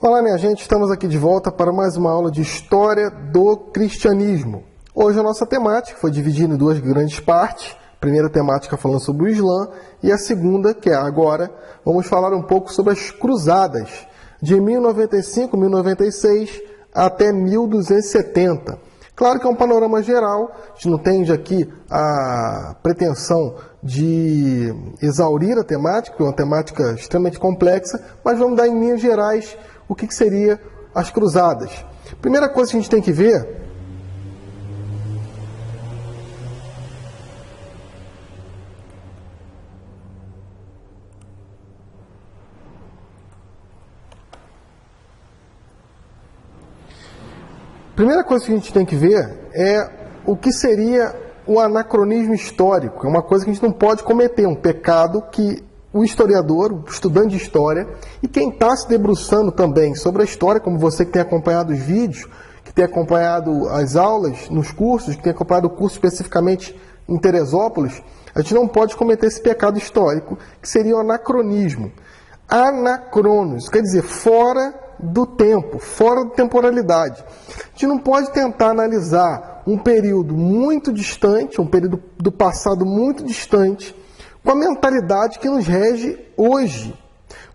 Olá, minha gente, estamos aqui de volta para mais uma aula de História do Cristianismo. Hoje a nossa temática foi dividida em duas grandes partes. A primeira temática falando sobre o Islã e a segunda, que é agora, vamos falar um pouco sobre as Cruzadas, de 1095, 1096 até 1270. Claro que é um panorama geral, a gente não tem aqui a pretensão de exaurir a temática, é uma temática extremamente complexa, mas vamos dar em linhas gerais o que seria as cruzadas. Primeira coisa que a gente tem que ver é o que seria o anacronismo histórico. É uma coisa que a gente não pode cometer, um pecado que o historiador, o estudante de história, e quem está se debruçando também sobre a história, como você que tem acompanhado os vídeos, que tem acompanhado as aulas nos cursos, que tem acompanhado o curso especificamente em Teresópolis, a gente não pode cometer esse pecado histórico, que seria o anacronismo. Anacronos, quer dizer, fora do tempo, fora da temporalidade. A gente não pode tentar analisar um período muito distante, um período do passado muito distante, com a mentalidade que nos rege hoje,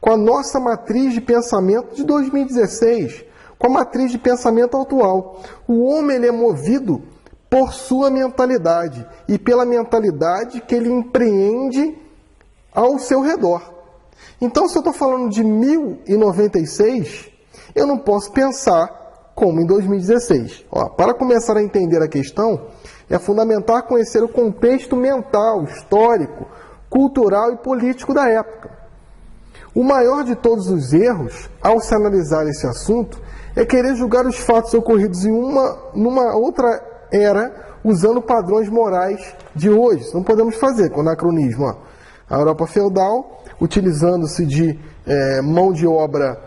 com a nossa matriz de pensamento de 2016, com a matriz de pensamento atual. O homem ele é movido por sua mentalidade e pela mentalidade que ele empreende ao seu redor. Então, se eu estou falando de 1096, eu não posso pensar como em 2016. Para começar a entender a questão, é fundamental conhecer o contexto mental, histórico, cultural e político da época. O maior de todos os erros, ao se analisar esse assunto, é querer julgar os fatos ocorridos numa outra era, usando padrões morais de hoje. Isso não podemos fazer com o anacronismo. A Europa feudal, utilizando-se de mão de obra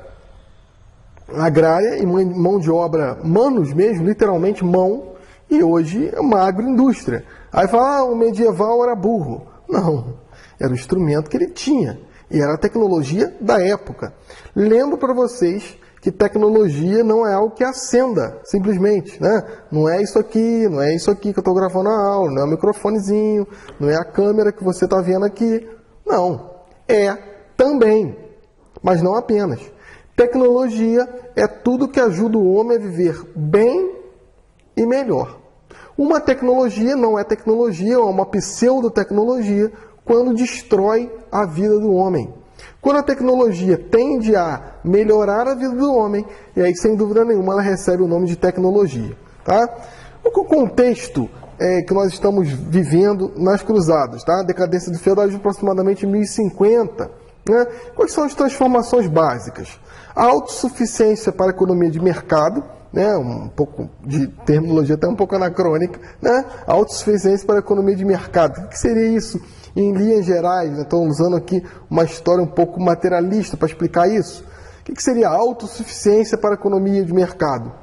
agrária e mão de obra manos mesmo, literalmente mão, e hoje é uma agroindústria. Aí fala, o medieval era burro. Não, era o instrumento que ele tinha, e era a tecnologia da época. Lembro para vocês que tecnologia não é algo que acenda, simplesmente, né? Não é isso aqui que eu estou gravando a aula, não é o microfonezinho, não é a câmera que você está vendo aqui. Não, é também, mas não apenas. Tecnologia é tudo que ajuda o homem a viver bem e melhor. Uma tecnologia não é tecnologia, é uma pseudotecnologia quando destrói a vida do homem. Quando a tecnologia tende a melhorar a vida do homem, e aí, sem dúvida nenhuma, ela recebe o nome de tecnologia. Tá? O contexto que nós estamos vivendo nas cruzadas, tá? A decadência do feudalismo aproximadamente 1050. Né? Quais são as transformações básicas? A autossuficiência para a economia de mercado, né? Um pouco de terminologia até um pouco anacrônica, né? A autossuficiência para a economia de mercado. O que seria isso em linhas gerais? Né? Estou usando aqui uma história um pouco materialista para explicar isso. O que seria a autossuficiência para a economia de mercado?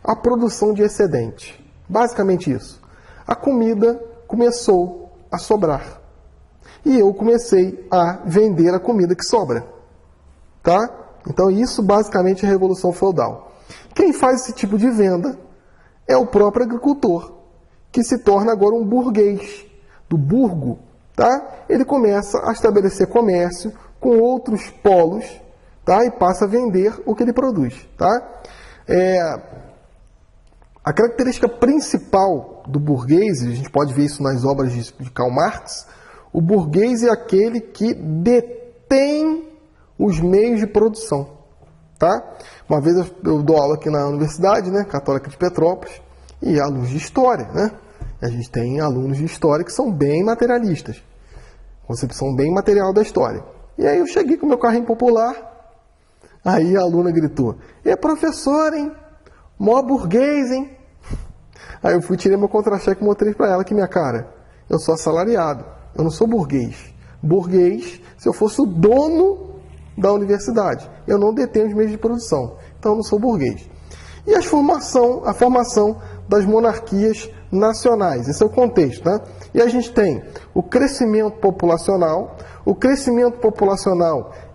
A produção de excedente. Basicamente isso. A comida começou a sobrar. E eu comecei a vender a comida que sobra. Tá? Então isso basicamente é a Revolução Feudal. Quem faz esse tipo de venda é o próprio agricultor, que se torna agora um burguês, do burgo. Tá? Ele começa a estabelecer comércio com outros polos, tá? E passa a vender o que ele produz. Tá? A característica principal do burguês, a gente pode ver isso nas obras de Karl Marx, o burguês é aquele que detém os meios de produção. Tá? Uma vez eu dou aula aqui na Universidade, né, Católica de Petrópolis, e alunos de História. Né? A gente tem alunos de História que são bem materialistas. Concepção bem material da história. E aí eu cheguei com o meu carrinho popular, aí a aluna gritou, professor, hein? Mó burguês, hein? Aí eu fui tirei meu contra-cheque e mostrei para ela que, minha cara, eu sou assalariado, eu não sou burguês. Burguês, se eu fosse o dono da universidade, eu não detenho os meios de produção, então eu não sou burguês. E a formação das monarquias nacionais, esse é o contexto, né? E a gente tem o crescimento populacional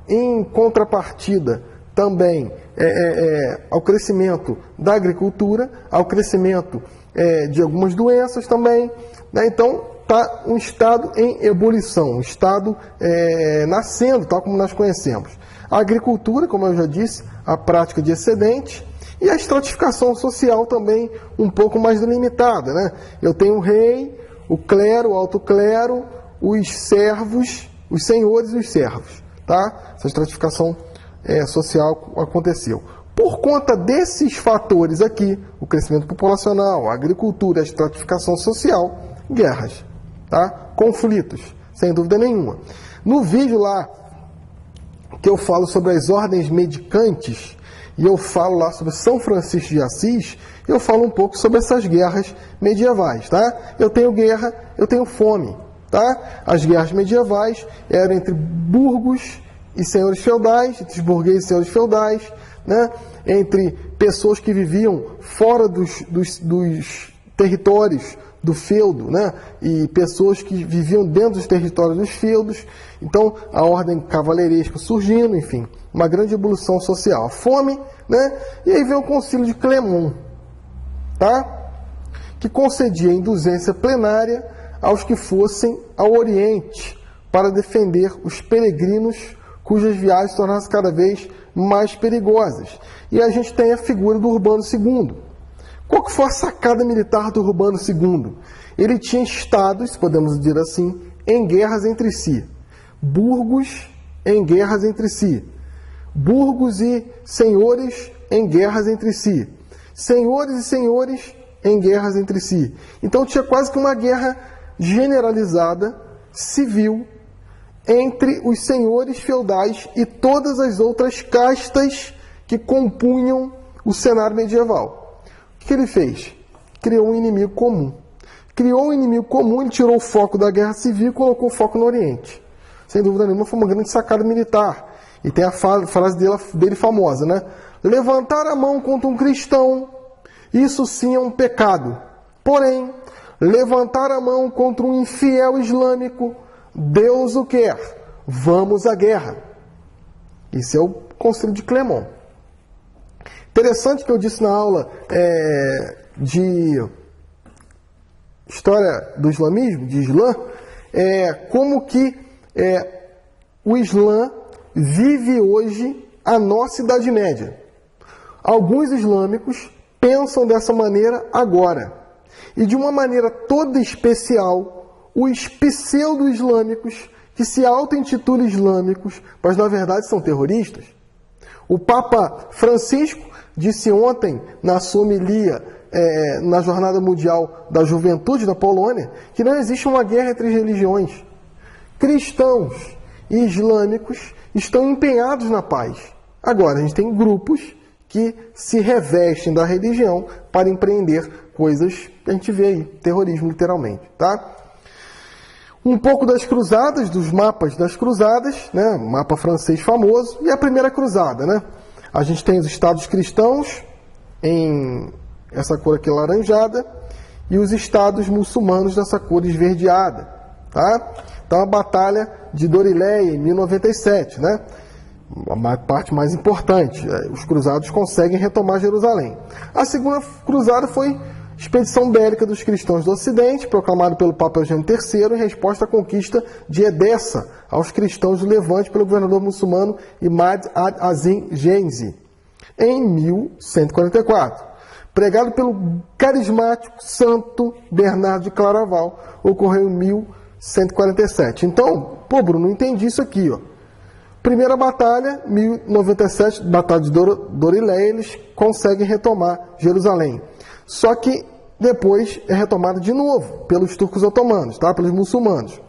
em contrapartida também ao crescimento da agricultura, ao crescimento de algumas doenças também, né? Então, está um estado em ebulição, um estado nascendo, tal como nós conhecemos. A agricultura, como eu já disse, a prática de excedente, e a estratificação social também um pouco mais delimitada, né? Eu tenho o rei, o clero, o alto clero, os servos, os senhores e os servos, tá? Essa estratificação social aconteceu. Por conta desses fatores aqui, o crescimento populacional, a agricultura, a estratificação social, guerras, tá? Conflitos, sem dúvida nenhuma. No vídeo lá que eu falo sobre as ordens mendicantes, e eu falo lá sobre São Francisco de Assis, eu falo um pouco sobre essas guerras medievais, tá? Eu tenho guerra, eu tenho fome, tá? As guerras medievais eram entre burgos e senhores feudais, entre os burgueses e senhores feudais, né? Entre pessoas que viviam fora dos territórios do feudo, né? E pessoas que viviam dentro dos territórios dos feudos. Então, a ordem cavaleiresca surgindo, enfim, uma grande evolução social. A fome, né? E aí vem o Concílio de Clermont, tá? Que concedia indulgência plenária aos que fossem ao Oriente para defender os peregrinos cujas viagens tornassem cada vez mais perigosas. E a gente tem a figura do Urbano II. Qual que foi a sacada militar do Urbano II? Ele tinha estados, podemos dizer assim, em guerras entre si. Burgos em guerras entre si. Burgos e senhores em guerras entre si. Senhores e senhores em guerras entre si. Então tinha quase que uma guerra generalizada, civil, entre os senhores feudais e todas as outras castas que compunham o cenário medieval. O que ele fez? Criou um inimigo comum. Criou um inimigo comum, ele tirou o foco da guerra civil e colocou o foco no Oriente. Sem dúvida nenhuma, foi uma grande sacada militar. E tem a frase dele famosa, né? Levantar a mão contra um cristão, isso sim é um pecado. Porém, levantar a mão contra um infiel islâmico, Deus o quer. Vamos à guerra. Isso é o Concílio de Clermont. Interessante que eu disse na aula de História do Islamismo, de Islã, como que o Islã vive hoje a nossa Idade Média. Alguns islâmicos pensam dessa maneira agora. E de uma maneira toda especial, os pseudo-islâmicos, que se auto-intitulam islâmicos, mas na verdade são terroristas. O Papa Francisco disse ontem, na sua homilia, na Jornada Mundial da Juventude da Polônia, que não existe uma guerra entre religiões. Cristãos e islâmicos estão empenhados na paz. Agora, a gente tem grupos que se revestem da religião para empreender coisas que a gente vê aí, terrorismo literalmente, tá? Um pouco das cruzadas, dos mapas das cruzadas, né? Mapa francês famoso, e a primeira cruzada, né? A gente tem os estados cristãos, em essa cor aqui laranjada, e os estados muçulmanos nessa cor esverdeada, tá? Então a batalha de Dorileia, em 1097, né? A parte mais importante, os cruzados conseguem retomar Jerusalém. A segunda cruzada foi expedição bélica dos cristãos do Ocidente, proclamado pelo Papa Eugênio III, em resposta à conquista de Edessa aos cristãos do Levante pelo governador muçulmano Imad ad-Azim Genzi, em 1144. Pregado pelo carismático santo Bernardo de Claraval, ocorreu em 1147. Então, Bruno, não entendi isso aqui, ó. Primeira batalha, 1097, batalha de Dorileia, eles conseguem retomar Jerusalém. Só que depois é retomada de novo pelos turcos otomanos, tá? Pelos muçulmanos.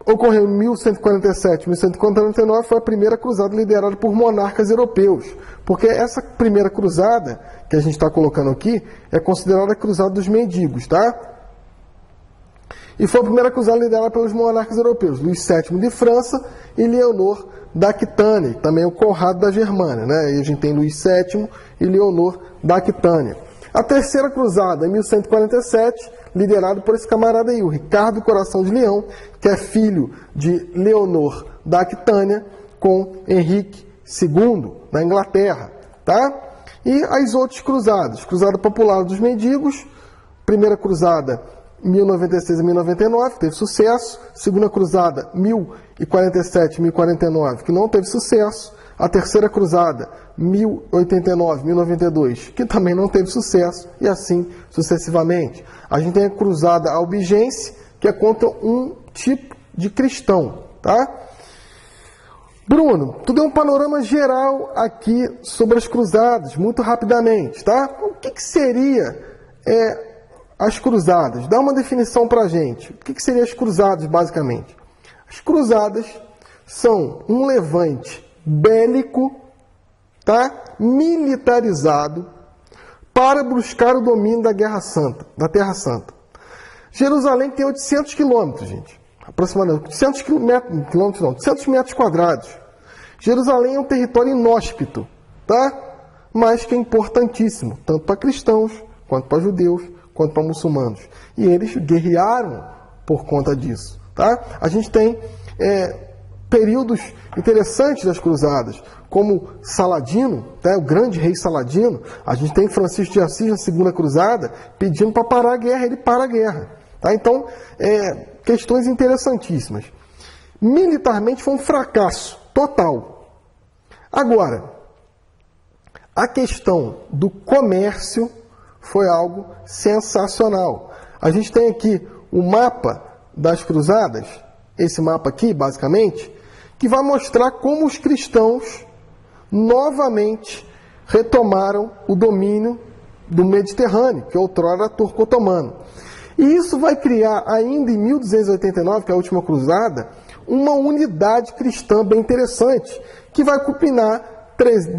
Ocorreu em 1147, 1149, foi a primeira cruzada liderada por monarcas europeus. Porque essa primeira cruzada, que a gente está colocando aqui, é considerada a cruzada dos mendigos, tá? E foi a primeira cruzada liderada pelos monarcas europeus, Luís VII de França e Leonor da Aquitânia, também o Conrado da Germânia, né? E a gente tem Luís VII e Leonor da Aquitânia. A terceira cruzada, em 1147, liderado por esse camarada aí, o Ricardo Coração de Leão, que é filho de Leonor da Aquitânia, com Henrique II, na Inglaterra, tá? E as outras cruzadas, Cruzada Popular dos Mendigos, Primeira Cruzada 1096 a 1099, teve sucesso, Segunda Cruzada 1047 a 1049, que não teve sucesso, a Terceira Cruzada 1089, 1092, que também não teve sucesso, e assim sucessivamente. A gente tem a Cruzada Albigense, que é contra um tipo de cristão, tá? Bruno, tu deu um panorama geral aqui sobre as cruzadas, muito rapidamente, tá? O que seria as cruzadas? Dá uma definição pra gente. O que seriam as cruzadas, basicamente? As cruzadas são um levante bélico, tá? Militarizado, para buscar o domínio da Guerra Santa, da Terra Santa. Jerusalém tem 800 quilômetros, gente. Aproximadamente 800 metros quadrados. Jerusalém é um território inóspito, tá? Mas que é importantíssimo, tanto para cristãos, quanto para judeus, quanto para muçulmanos. E eles guerrearam por conta disso, tá? A gente tem períodos interessantes das cruzadas, como Saladino, tá? O grande rei Saladino. A gente tem Francisco de Assis na Segunda Cruzada pedindo para parar a guerra, ele para a guerra. Tá? Então, questões interessantíssimas. Militarmente foi um fracasso total. Agora, a questão do comércio foi algo sensacional. A gente tem aqui o mapa das cruzadas, esse mapa aqui, basicamente, que vai mostrar como os cristãos novamente retomaram o domínio do Mediterrâneo, que outrora era turco-otomano. E isso vai criar, ainda em 1289, que é a última cruzada, uma unidade cristã bem interessante, que vai culminar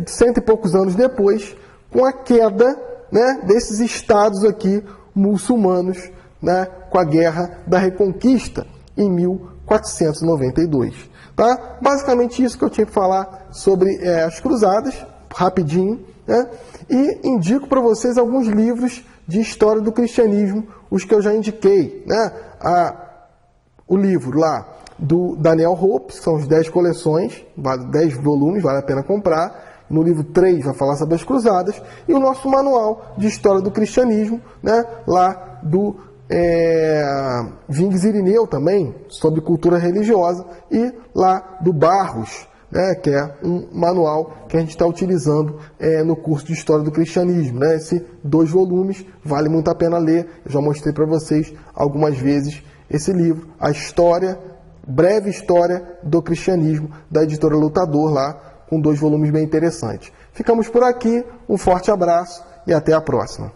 100 e poucos anos depois, com a queda, né, desses estados aqui muçulmanos, né, com a Guerra da Reconquista, em 1492. Tá? Basicamente isso que eu tinha que falar sobre as cruzadas, rapidinho, né? E indico para vocês alguns livros de história do cristianismo, os que eu já indiquei, né? O livro lá do Daniel Hope, são os 10 coleções, 10 volumes, vale a pena comprar. No livro 3 vai falar sobre as cruzadas, e o nosso manual de história do cristianismo, né? Lá do Vings Irineu também, sobre cultura religiosa, e lá do Barros, né, que é um manual que a gente está utilizando no curso de História do Cristianismo. Né? Esses 2 volumes, vale muito a pena ler. Eu já mostrei para vocês algumas vezes esse livro, a história, breve história do cristianismo, da editora Lutador, lá, com 2 volumes bem interessantes. Ficamos por aqui, um forte abraço e até a próxima.